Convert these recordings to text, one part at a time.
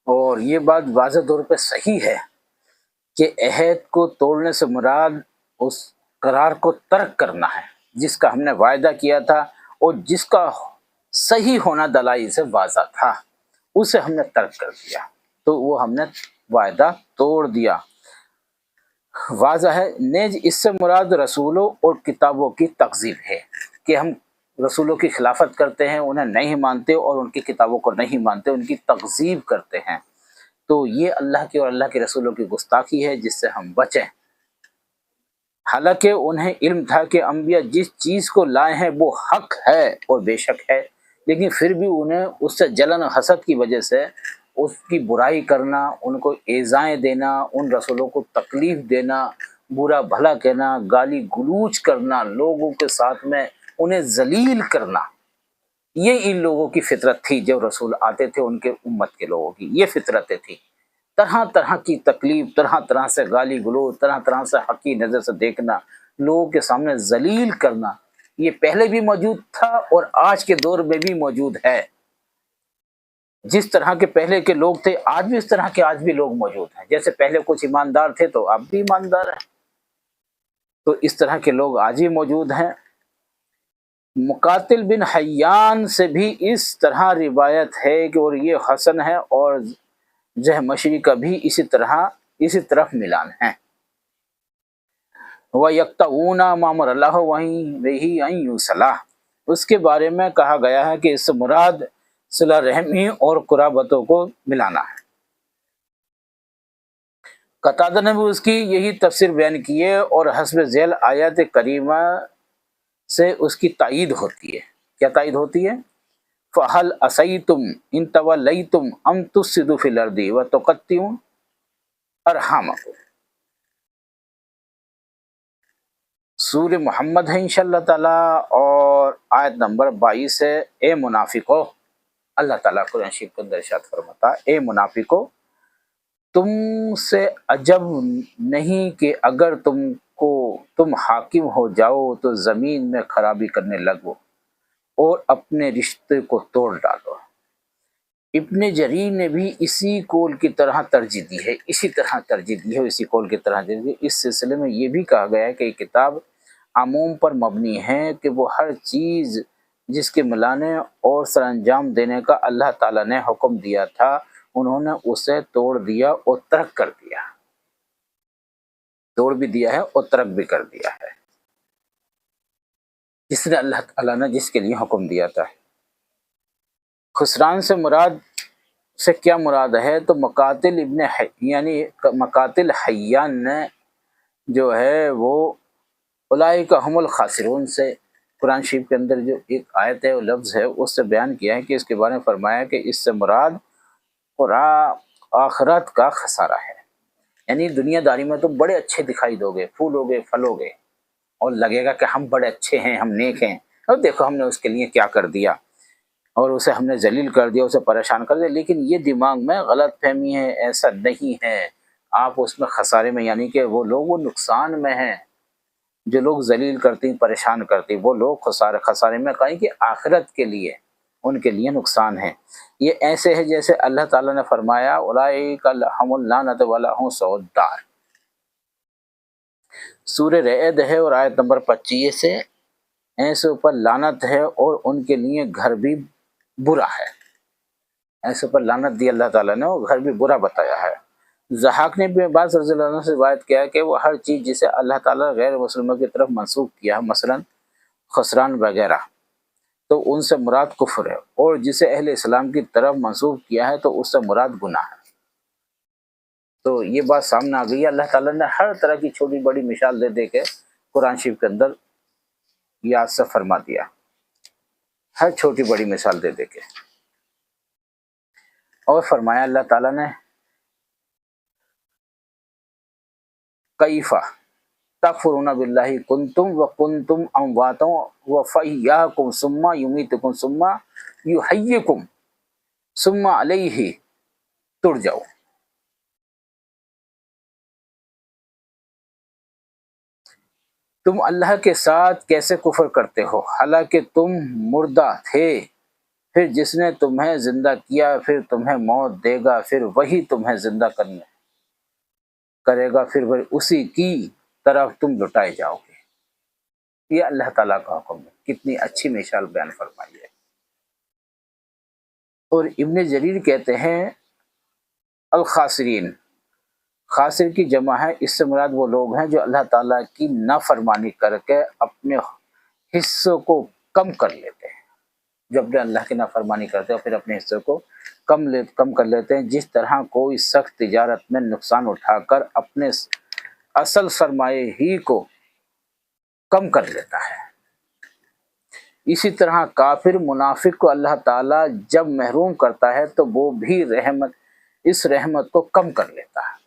اور یہ بات واضح طور پہ صحیح ہے کہ عہد کو توڑنے سے مراد اس قرار کو ترک کرنا ہے جس کا ہم نے وعدہ کیا تھا اور جس کا صحیح ہونا دلائل سے واضح تھا، اسے ہم نے ترک کر دیا، تو وہ ہم نے وعدہ توڑ دیا۔ واضح ہے نیز اس سے مراد رسولوں اور کتابوں کی تکذیب ہے کہ ہم رسولوں کی خلافت کرتے ہیں، انہیں نہیں مانتے اور ان کی کتابوں کو نہیں مانتے، ان کی تکذیب کرتے ہیں، تو یہ اللہ کے اور اللہ کے رسولوں کی گستاخی ہے جس سے ہم بچیں۔ حالانکہ انہیں علم تھا کہ انبیاء جس چیز کو لائے ہیں وہ حق ہے اور بے شک ہے، لیکن پھر بھی انہیں اس سے جلن و حسد کی وجہ سے اس کی برائی کرنا، ان کو ایذائیں دینا، ان رسولوں کو تکلیف دینا، برا بھلا کہنا، گالی گلوچ کرنا، لوگوں کے ساتھ میں انہیں ذلیل کرنا، یہ ان لوگوں کی فطرت تھی۔ جو رسول آتے تھے ان کے امت کے لوگوں کی یہ فطرتیں تھی، طرح طرح کی تکلیف، طرح طرح سے گالی گلوچ، طرح طرح سے حق کی نظر سے دیکھنا، لوگوں کے سامنے ذلیل کرنا، یہ پہلے بھی موجود تھا اور آج کے دور میں بھی موجود ہے۔ جس طرح کے پہلے کے لوگ تھے آج بھی اس طرح کے آج بھی لوگ موجود ہیں، جیسے پہلے کچھ ایماندار تھے تو اب بھی ایماندار ہیں، تو اس طرح کے لوگ آج بھی موجود ہیں۔ مقاتل بن حیان سے بھی اس طرح روایت ہے کہ اور یہ حسن ہے، اور مشری کا بھی اسی طرف ملان ہے۔ وَيَقْطَعُونَ مَا أَمَرَ اللَّهُ بِهِ أَن يُوصَلَ، اس کے بارے میں کہا گیا ہے کہ اس سے مراد صلہ رحمی اور قرابتوں کو ملانا ہے۔ قتادہ نے بھی اس کی یہی تفسیر بیان کی ہے، اور حسب ذیل آیات کریمہ سے اس کی تائید ہوتی ہے۔ کیا تائید ہوتی ہے؟ فَهَلْ عَصَيْتُمْ إِن تَوَلَّيْتُمْ أَن تُفْسِدُوا فِي الْأَرْضِ وَتُقَطِّعُوا أَرْحَامَكُمْ، سورہ محمد ہے انشاءاللہ تعالیٰ، اور آیت نمبر 22 ہے۔ اے منافقو، اللہ تعالیٰ قرآن شریف کو ارشاد فرماتا ہے، اے منافقو، تم سے عجب نہیں کہ اگر تم حاکم ہو جاؤ تو زمین میں خرابی کرنے لگو اور اپنے رشتے کو توڑ ڈالو۔ ابن جریر نے بھی اسی قول کی طرح ترجیح دی ہے، اسی قول کی طرح ترجیح دی ہے۔ اس سلسلے میں یہ بھی کہا گیا ہے کہ یہ کتاب عموم پر مبنی ہے کہ وہ ہر چیز جس کے ملانے اور سر انجام دینے کا اللہ تعالیٰ نے حکم دیا تھا انہوں نے اسے توڑ دیا اور ترک کر دیا، توڑ بھی دیا ہے اور ترک بھی کر دیا ہے، جس نے اللہ تعالیٰ نے جس کے لیے حکم دیا تھا۔ خسران سے کیا مراد ہے؟ تو مقاتل یعنی مقاتل حیان نے جو ہے وہ اولئک هم الخاسرون سے قرآن شریف کے اندر جو ایک آیت ہے اور لفظ ہے اس سے بیان کیا ہے کہ اس کے بارے میں فرمایا کہ اس سے مراد آخرت کا خسارہ ہے، یعنی دنیا داری میں تو بڑے اچھے دکھائی دو گے، پھولو گے، پھلو گے، اور لگے گا کہ ہم بڑے اچھے ہیں، ہم نیک ہیں، اور دیکھو ہم نے اس کے لیے کیا کر دیا، اور اسے ہم نے ذلیل کر دیا، اسے پریشان کر دیا، لیکن یہ دماغ میں غلط فہمی ہے، ایسا نہیں ہے، آپ اس میں خسارے میں، یعنی کہ وہ لوگ وہ نقصان میں ہیں، جو لوگ ذلیل کرتی پریشان کرتی وہ لوگ خسارے میں، کہیں کہ آخرت کے لیے ان کے لیے نقصان ہے۔ یہ ایسے ہے جیسے اللہ تعالیٰ نے فرمایا اولئک لهم اللعنۃ ولهم سوء الدار، سورہ رعد ہے اور آیت نمبر 25 سے، ایسے اوپر لعنت ہے اور ان کے لیے گھر بھی برا ہے، ایسے اوپر لعنت دی اللہ تعالیٰ نے اور گھر بھی برا بتایا ہے۔ ضحاک نے بھی عباس رضی اللہ عنہ سے روایت کیا ہے کہ وہ ہر چیز جسے اللہ تعالیٰ غیر مسلموں کی طرف منسوخ کیا ہے، مثلا خسران وغیرہ، تو ان سے مراد کفر ہے، اور جسے اہل اسلام کی طرف منسوخ کیا ہے تو اس سے مراد گناہ ہے۔ تو یہ بات سامنے آ گئی ہے، اللہ تعالیٰ نے ہر طرح کی چھوٹی بڑی مثال دے دے کے قرآن شریف کے اندر یاد سے فرما دیا، ہر چھوٹی بڑی مثال دے دے کے، اور فرمایا اللہ تعالیٰ نے کیفہ تکفرون باللہ کنتم وکنتم امواتا وفیاکم ثم یمیتکم ثم یحییکم ثم علیہ ترجعون، تم اللہ کے ساتھ کیسے کفر کرتے ہو حالانکہ تم مردہ تھے، پھر جس نے تمہیں زندہ کیا پھر تمہیں موت دے گا، پھر وہی تمہیں زندہ کرے گا، پھر وہی اسی کی طرف تم لٹائے جاؤ گے۔ یہ اللہ تعالیٰ کا حکم ہے، کتنی اچھی مثال بیان فرمائی ہے۔ اور ابن جریر کہتے ہیں الخاسرین، خاسر کی جمع ہے، اس سے مراد وہ لوگ ہیں جو اللہ تعالیٰ کی نافرمانی کر کے اپنے حصوں کو کم کر لیتے ہیں، جو اپنے اللہ کی نافرمانی کرتے ہیں اور پھر اپنے حصوں کو کم کر لیتے ہیں، جس طرح کوئی سخت تجارت میں نقصان اٹھا کر اپنے اصل سرمایہ ہی کو کم کر لیتا ہے، اسی طرح کافر منافق کو اللہ تعالیٰ جب محروم کرتا ہے تو وہ بھی اس رحمت کو کم کر لیتا ہے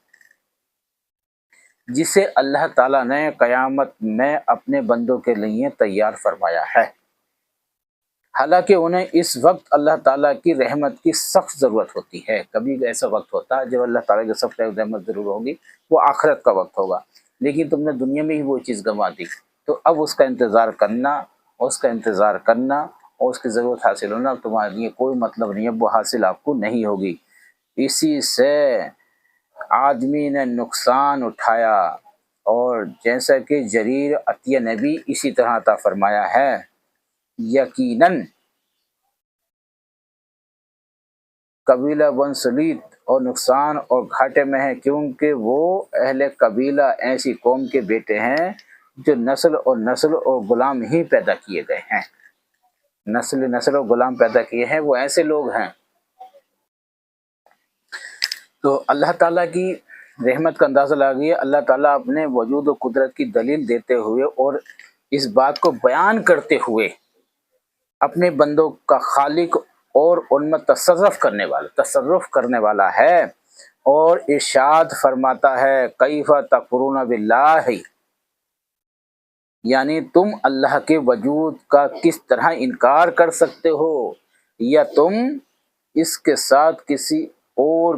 جسے اللہ تعالیٰ نے قیامت میں اپنے بندوں کے لیے تیار فرمایا ہے، حالانکہ انہیں اس وقت اللہ تعالیٰ کی رحمت کی سخت ضرورت ہوتی ہے۔ کبھی ایسا وقت ہوتا ہے جب اللہ تعالیٰ کی سخت رحمت ضرور ہوگی، وہ آخرت کا وقت ہوگا، لیکن تم نے دنیا میں ہی وہ چیز گنوا دی، تو اب اس کا انتظار کرنا اور اس کی ضرورت حاصل ہونا تمہارے لیے کوئی مطلب نہیں ہے، وہ حاصل آپ کو نہیں ہوگی۔ اسی سے آدمی نے نقصان اٹھایا، اور جیسا کہ جریر عطیہ نے بھی اسی طرح عطا فرمایا ہے، یقیناً قبیلہ بن سلیت اور نقصان اور گھاٹے میں ہے، کیونکہ وہ اہل قبیلہ ایسی قوم کے بیٹے ہیں جو نسل اور غلام ہی پیدا کیے گئے ہیں، نسل اور غلام پیدا کیے ہیں، وہ ایسے لوگ ہیں۔ تو اللہ تعالیٰ کی رحمت کا اندازہ لگائیے، اللہ تعالیٰ اپنے وجود و قدرت کی دلیل دیتے ہوئے اور اس بات کو بیان کرتے ہوئے اپنے بندوں کا خالق اور ان میں تصرف کرنے والا ہے، اور ارشاد فرماتا ہے کیف تکفرون باللہ، یعنی تم اللہ کے وجود کا کس طرح انکار کر سکتے ہو، یا تم اس کے ساتھ کسی اور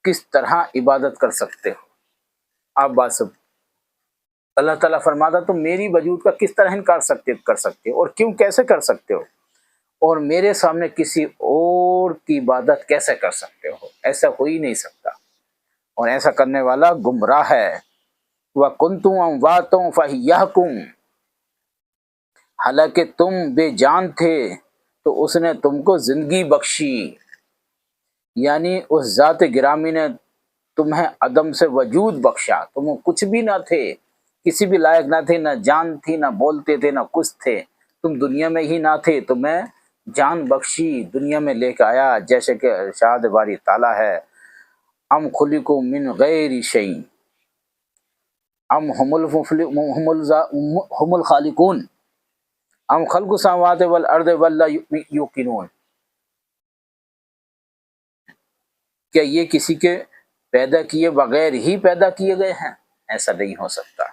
کس طرح عبادت کر سکتے ہو۔ آپ بات سب اللہ تعالیٰ فرماتا تم میری وجود کا کس طرح انکار کر سکتے ہو، اور کیوں کیسے کر سکتے ہو، اور میرے سامنے کسی اور کی عبادت کیسے کر سکتے ہو، ایسا ہو ہی نہیں سکتا، اور ایسا کرنے والا گمراہ ہے۔ وَكُنْتُمْ أَمْوَاتًا فَأَحْيَاكُمْ، حالانکہ تم بے جان تھے تو اس نے تم کو زندگی بخشی، یعنی اس ذات گرامی نے تمہیں عدم سے وجود بخشا، تم کچھ بھی نہ تھے، کسی بھی لائق نہ تھے، نہ جان تھی، نہ بولتے تھے، نہ کچھ تھے، تم دنیا میں ہی نہ تھے، تمہیں جان بخشی، دنیا میں لے کے آیا، جیسے کہ ارشاد باری تعالیٰ ہے ام خلقوا من غیر شیء ام هم الخالقون ام خلق السماوات والارض بل لا یوقنون، کیا یہ کسی کے پیدا کیے بغیر ہی پیدا کیے گئے ہیں؟ ایسا نہیں ہو سکتا،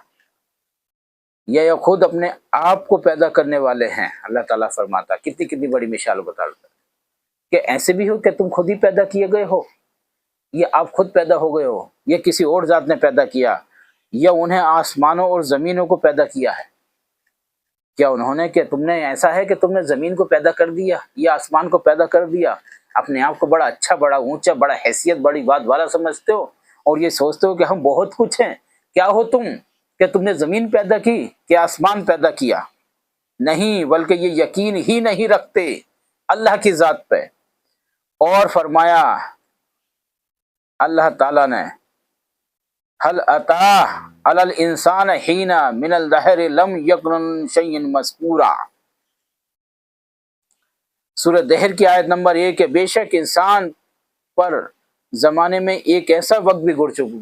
یا خود اپنے آپ کو پیدا کرنے والے ہیں۔ اللہ تعالیٰ فرماتا کتنی بڑی مثال بتاتا کہ ایسے بھی ہو کہ تم خود ہی پیدا کیے گئے ہو، یہ آپ خود پیدا ہو گئے ہو، یہ کسی اور ذات نے پیدا کیا، یا انہیں آسمانوں اور زمینوں کو پیدا کیا ہے؟ کیا انہوں نے کہ تم نے ایسا ہے کہ تم نے زمین کو پیدا کر دیا یا آسمان کو پیدا کر دیا، اپنے آپ کو بڑا اچھا، بڑا اونچا، بڑا حیثیت، بڑی بات والا سمجھتے ہو، اور یہ سوچتے ہو کہ ہم بہت کچھ ہیں؟ کیا ہو تم کہ تم نے زمین پیدا کی کہ آسمان پیدا کیا؟ نہیں، بلکہ یہ یقین ہی نہیں رکھتے اللہ کی ذات پہ۔ اور فرمایا اللہ تعالیٰ نے هل اتى على الانسان حين من الدهر لم يكن شيئا مذكورا، سورہ دہر کی آیت نمبر 1 کہ بے شک انسان پر زمانے میں ایک ایسا وقت بھی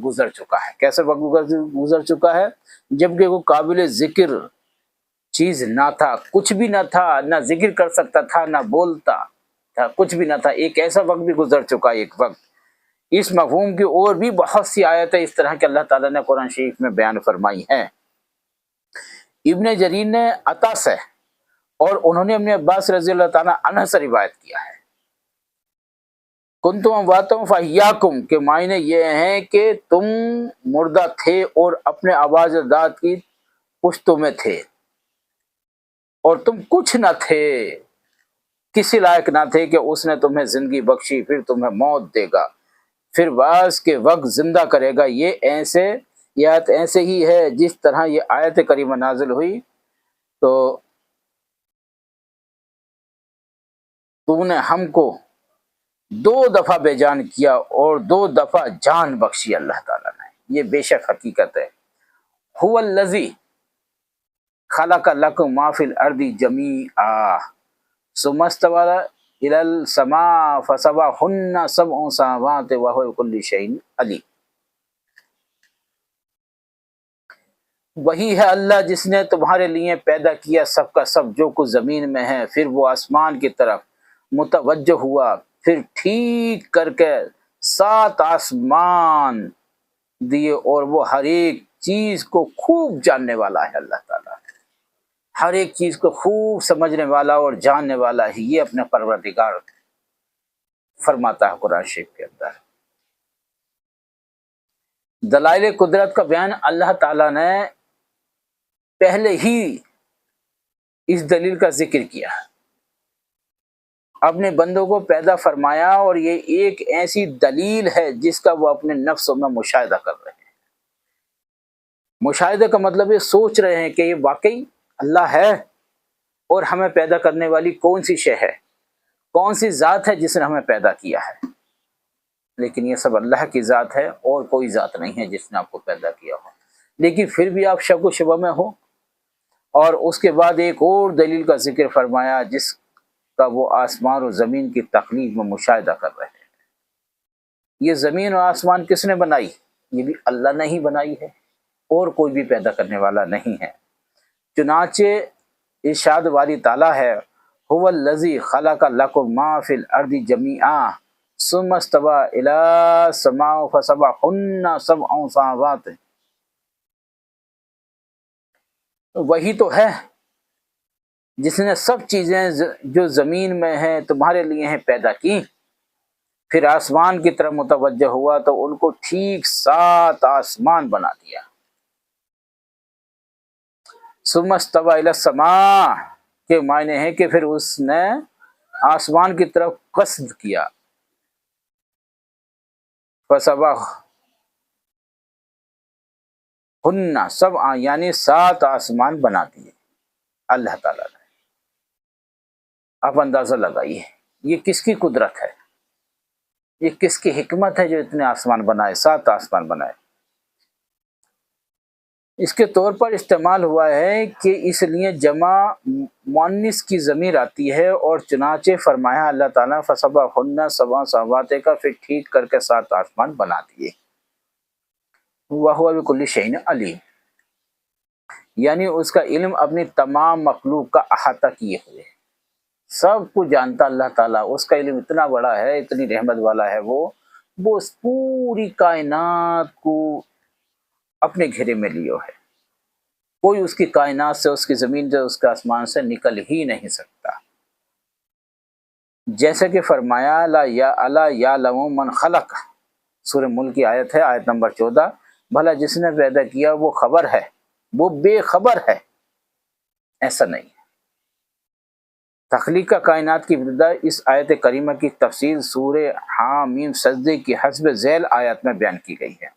گزر چکا ہے، کیسا وقت گزر چکا ہے جبکہ وہ قابل ذکر چیز نہ تھا، کچھ بھی نہ تھا، نہ ذکر کر سکتا تھا، نہ بولتا تھا، کچھ بھی نہ تھا، ایک ایسا وقت بھی گزر چکا ہے، ایک وقت۔ اس مفہوم کی اور بھی بہت سی آیتیں اس طرح کے اللہ تعالیٰ نے قرآن شریف میں بیان فرمائی ہیں۔ ابن جریر نے عطا سے اور انہوں نے اپنے عباس رضی اللہ تعالیٰ عنہ سے روایت کیا ہے کنتم امواتا فاحیاکم، کے معنی یہ ہیں کہ تم مردہ تھے اور اپنے آواز داد کی پشتوں میں تھے، اور تم کچھ نہ تھے، کسی لائق نہ تھے کہ اس نے تمہیں زندگی بخشی پھر تمہیں موت دے گا پھر بعض کے وقت زندہ کرے گا، یہ آیت ایسے ہی ہے جس طرح یہ آیت کریمہ نازل ہوئی تو تو نے ہم کو 2 دفعہ بے جان کیا اور 2 دفعہ جان بخشی اللہ تعالیٰ نے، یہ بے شک حقیقت ہے۔ هو الذی خلق لکم ما فی الارض جمیعا ثم استوی الی السماء فسواہن 7 سماوات وہو بکل شیء علیم۔ وہی ہے اللہ جس نے تمہارے لیے پیدا کیا سب کا سب جو کچھ زمین میں ہے، پھر وہ آسمان کی طرف متوجہ ہوا، پھر ٹھیک کر کے 7 آسمان دیے، اور وہ ہر ایک چیز کو خوب جاننے والا ہے۔ اللہ تعالیٰ ہر ایک چیز کو خوب سمجھنے والا اور جاننے والا ہی یہ اپنے پروردگار فرماتا ہے قرآن شریف کے اندر۔ دلائل قدرت کا بیان اللہ تعالیٰ نے پہلے ہی اس دلیل کا ذکر کیا، اپنے بندوں کو پیدا فرمایا، اور یہ ایک ایسی دلیل ہے جس کا وہ اپنے نفسوں میں مشاہدہ کر رہے ہیں۔ مشاہدہ کا مطلب یہ سوچ رہے ہیں کہ یہ واقعی اللہ ہے، اور ہمیں پیدا کرنے والی کون سی شے ہے، کون سی ذات ہے جس نے ہمیں پیدا کیا ہے۔ لیکن یہ سب اللہ کی ذات ہے، اور کوئی ذات نہیں ہے جس نے آپ کو پیدا کیا ہو، لیکن پھر بھی آپ شک و شبہ میں ہو۔ اور اس کے بعد ایک اور دلیل کا ذکر فرمایا جس کا وہ آسمان و زمین کی تخلیق میں مشاہدہ کر رہے ہیں۔ یہ زمین اور آسمان کس نے بنائی؟ یہ بھی اللہ نے ہی بنائی ہے، اور کوئی بھی پیدا کرنے والا نہیں ہے۔ چنانچہ ارشاد باری تعالیٰ ہے، هو الذی خلق لکم ما فی الارض جمیعا ثم استوی الی السماء فسواہن 7 سماوات۔ وہی تو ہے جس نے سب چیزیں جو زمین میں ہیں تمہارے لیے ہیں پیدا کی، پھر آسمان کی طرف متوجہ ہوا تو ان کو ٹھیک 7 آسمان بنا دیا۔ ثم استوی الی السماء کے معنی ہے کہ پھر اس نے آسمان کی طرف قصد کیا، فسواہن 7 یعنی 7 آسمان بنا دیے اللہ تعالیٰ نے۔ آپ اندازہ لگائیے یہ کس کی قدرت ہے، یہ کس کی حکمت ہے جو اتنے آسمان بنائے، 7 آسمان بنائے۔ اس کے طور پر استعمال ہوا ہے کہ اس لیے جمع مؤنث کی ضمیر آتی ہے، اور چنانچہ فرمایا اللہ تعالیٰ فسواہن 7 سماوات کا، پھر ٹھیک کر کے 7 آسمان بنا دیے۔ وہو بکل شیء علیم، یعنی اس کا علم اپنی تمام مخلوق کا احاطہ کیے ہوئے ہے، سب کو جانتا اللہ تعالیٰ، اس کا علم اتنا بڑا ہے، اتنی رحمت والا ہے، وہ اس پوری کائنات کو اپنے گھیرے میں لیو ہے، کوئی اس کی کائنات سے، اس کی زمین سے، اس کے آسمان سے نکل ہی نہیں سکتا۔ جیسے کہ فرمایا الا یعلم من خلق، سورہ ملک کی آیت ہے، آیت نمبر 14، بھلا جس نے پیدا کیا وہ خبر ہے، وہ بے خبر ہے؟ ایسا نہیں ہے۔ تخلیق کا کائنات کی ابتدا اس آیت کریمہ کی تفصیل سورہ حامیم سجدے کی حسب ذیل آیات میں بیان کی گئی ہے۔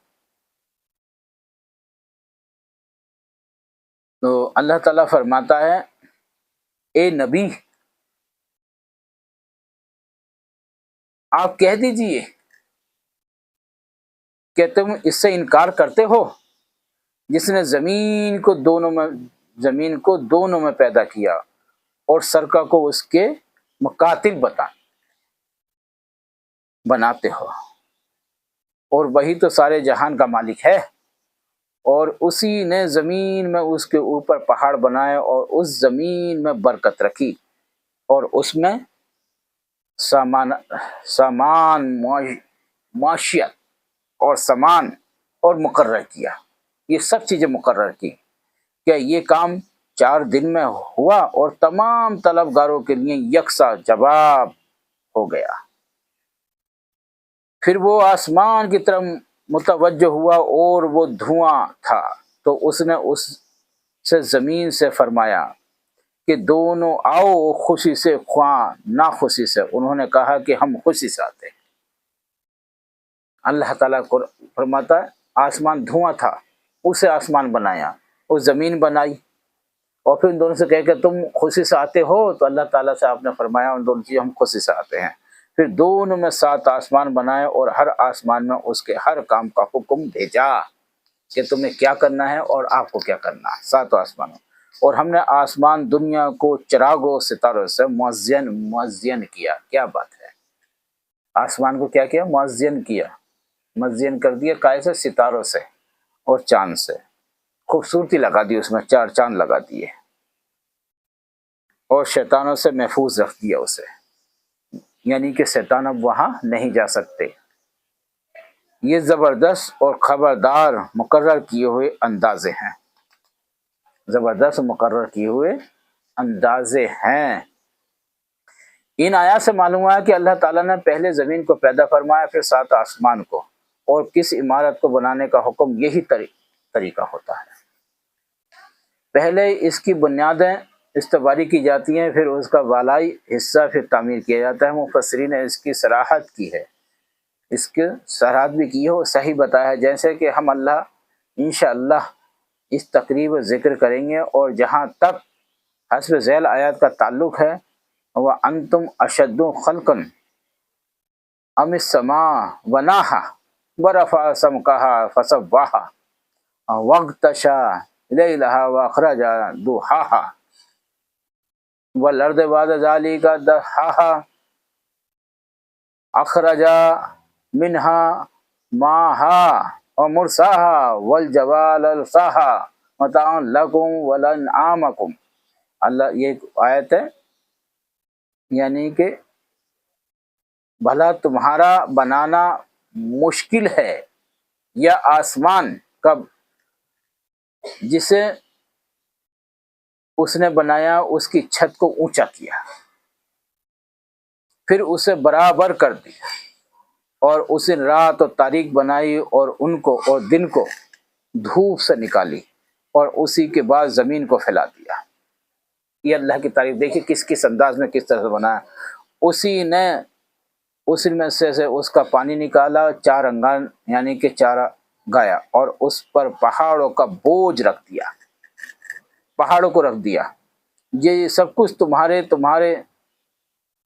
تو اللہ تعالیٰ فرماتا ہے، اے نبی آپ کہہ دیجئے کہ تم اس سے انکار کرتے ہو جس نے زمین کو دونوں میں پیدا کیا، اور سرکہ کو اس کے مقاتل بناتے ہو، اور وہی تو سارے جہان کا مالک ہے، اور اسی نے زمین میں اس کے اوپر پہاڑ بنائے، اور اس زمین میں برکت رکھی، اور اس میں سامان معاشیت اور سامان اور مقرر کیا، یہ سب چیزیں مقرر کی کہ یہ کام 4 دن میں ہوا، اور تمام طلبگاروں کے لیے یکساں جواب ہو گیا۔ پھر وہ آسمان کی طرف متوجہ ہوا، اور وہ دھواں تھا، تو اس نے اس سے زمین سے فرمایا کہ دونوں آؤ خوشی سے خواہ نہ خوشی سے، انہوں نے کہا کہ ہم خوشی سے آتے ہیں۔ اللہ تعالیٰ کو فرماتا ہے آسمان دھواں تھا، اسے آسمان بنایا، وہ زمین بنائی، اور پھر ان دونوں سے کہہ کہ تم خوشی سے آتے ہو، تو اللہ تعالیٰ سے آپ نے فرمایا ان دونوں چیزیں ہم خوشی سے آتے ہیں۔ پھر دونوں میں 7 آسمان بنائے اور ہر آسمان میں اس کے ہر کام کا حکم بھیجا کہ تمہیں کیا کرنا ہے اور آپ کو کیا کرنا ہے، 7 آسمانوں۔ اور ہم نے آسمان دنیا کو چراغوں ستاروں سے مزین کیا۔ کیا بات ہے، آسمان کو کیا کیا؟ مزین کیا، مزین کر دیا، کائے سے؟ ستاروں سے اور چاند سے، خوبصورتی لگا دی، اس میں 4 چاند لگا دیے، اور شیطانوں سے محفوظ رکھ دیا اسے، یعنی کہ شیطان اب وہاں نہیں جا سکتے۔ یہ زبردست اور خبردار مقرر کیے ہوئے اندازے ہیں، زبردست مقرر کیے ہوئے اندازے ہیں۔ ان آیات سے معلوم ہوا کہ اللہ تعالیٰ نے پہلے زمین کو پیدا فرمایا، پھر 7 آسمان کو، اور کس عمارت کو بنانے کا حکم یہی طریقہ ہوتا ہے۔ پہلے اس کی بنیادیں استواری کی جاتی ہیں، پھر اس کا بالائی حصہ پھر تعمیر کیا جاتا ہے۔ مفسرین نے اس کی صراحت کی ہے، اس کی صراحت بھی کی ہے اور صحیح بتایا ہے، جیسے کہ ہم اللہ انشاءاللہ اس تقریب ذکر کریں گے۔ اور جہاں تک حسب ذیل آیات کا تعلق ہے، وَأَنْتُمْ أَشَدُّ خَلْقًا أَمِ السَّمَاءُ بَنَاهَا وَرَفَعَ سَمْكَهَا فَسَوَّاهَا وَاغْطَشَا لَيْلَهَا وَأَخْرَجَ ضُحَاهَا وَالْأَرْضَ بَعْدَ ذَلِكَ دَحَاهَا أَخْرَجَ مِنْهَا مَاءَهَا وَمَرْعَاهَا وَالْجِبَالَ أَرْسَاهَا مَتَاعًا لَكُمْ وَلَأَنْعَامِكُمْ۔ اللہ یہ ایک آیت ہے، یعنی کہ بھلا تمہارا بنانا مشکل ہے یا آسمان کب جسے اس نے بنایا اس کی چھت کو اونچا کیا، پھر اسے برابر کر دیا، اور اسے رات اور تاریک بنائی، اور ان کو اور دن کو دھوپ سے نکالی، اور اسی کے بعد زمین کو پھیلا دیا۔ یہ اللہ کی تعریف دیکھیے کس انداز میں کس طرح سے بنایا۔ اسی نے اس میں سے اس کا پانی نکالا، 4 انگار یعنی کہ چارہ گایا، اور اس پر پہاڑوں کا بوجھ رکھ دیا، پہاڑوں کو رکھ دیا۔ یہ سب کچھ تمہارے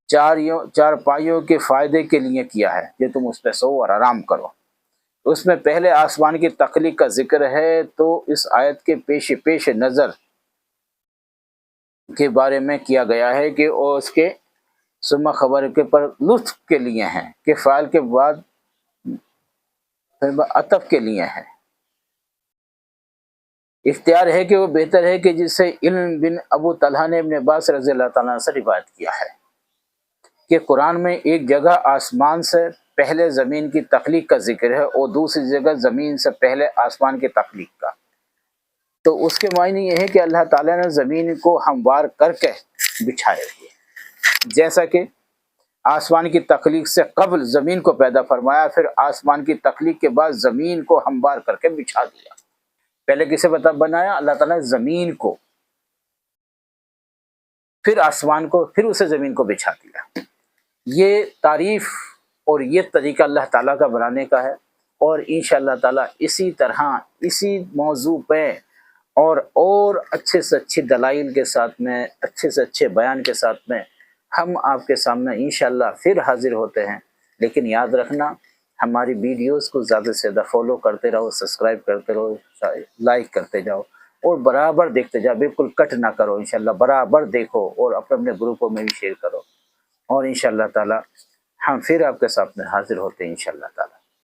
چار پائیوں کے فائدے کے لیے کیا ہے، کہ تم اس پہ سو اور آرام کرو۔ اس میں پہلے آسمان کی تخلیق کا ذکر ہے، تو اس آیت کے پیش نظر کے بارے میں کیا گیا ہے کہ وہ اس کے ثم خبر کے پر لطف کے لیے ہیں، کہ فعل کے بعد عطف کے لیے ہے۔ اختیار ہے کہ وہ بہتر ہے کہ جسے علم بن ابو طلحہ نے ابن عباس رضی اللہ تعالیٰ عنہ سے روایت کیا ہے کہ قرآن میں ایک جگہ آسمان سے پہلے زمین کی تخلیق کا ذکر ہے، اور دوسری جگہ زمین سے پہلے آسمان کی تخلیق کا۔ تو اس کے معنی یہ ہے کہ اللہ تعالیٰ نے زمین کو ہموار کر کے بچھائے ہوئے، جیسا کہ آسمان کی تخلیق سے قبل زمین کو پیدا فرمایا، پھر آسمان کی تخلیق کے بعد زمین کو ہموار کر کے بچھا دیا۔ پہلے کسے بنایا؟ اللہ تعالیٰ نے زمین کو، پھر آسمان کو، پھر اسے زمین کو بچھا دیا۔ یہ تعریف اور یہ طریقہ اللہ تعالیٰ کا بنانے کا ہے، اور انشاءاللہ تعالیٰ اسی طرح اسی موضوع پہ اور اچھے سے اچھے دلائل کے ساتھ میں، اچھے سے اچھے بیان کے ساتھ میں ہم آپ کے سامنے انشاءاللہ پھر حاضر ہوتے ہیں۔ لیکن یاد رکھنا، ہماری ویڈیوز کو زیادہ سے زیادہ فالو کرتے رہو، سبسکرائب کرتے رہو، لائک کرتے جاؤ، اور برابر دیکھتے جاؤ، بالکل کٹ نہ کرو انشاءاللہ، برابر دیکھو، اور اپنے گروپوں میں بھی شیئر کرو، اور انشاءاللہ تعالی ہم پھر آپ کے سامنے حاضر ہوتے ہیں انشاءاللہ تعالی۔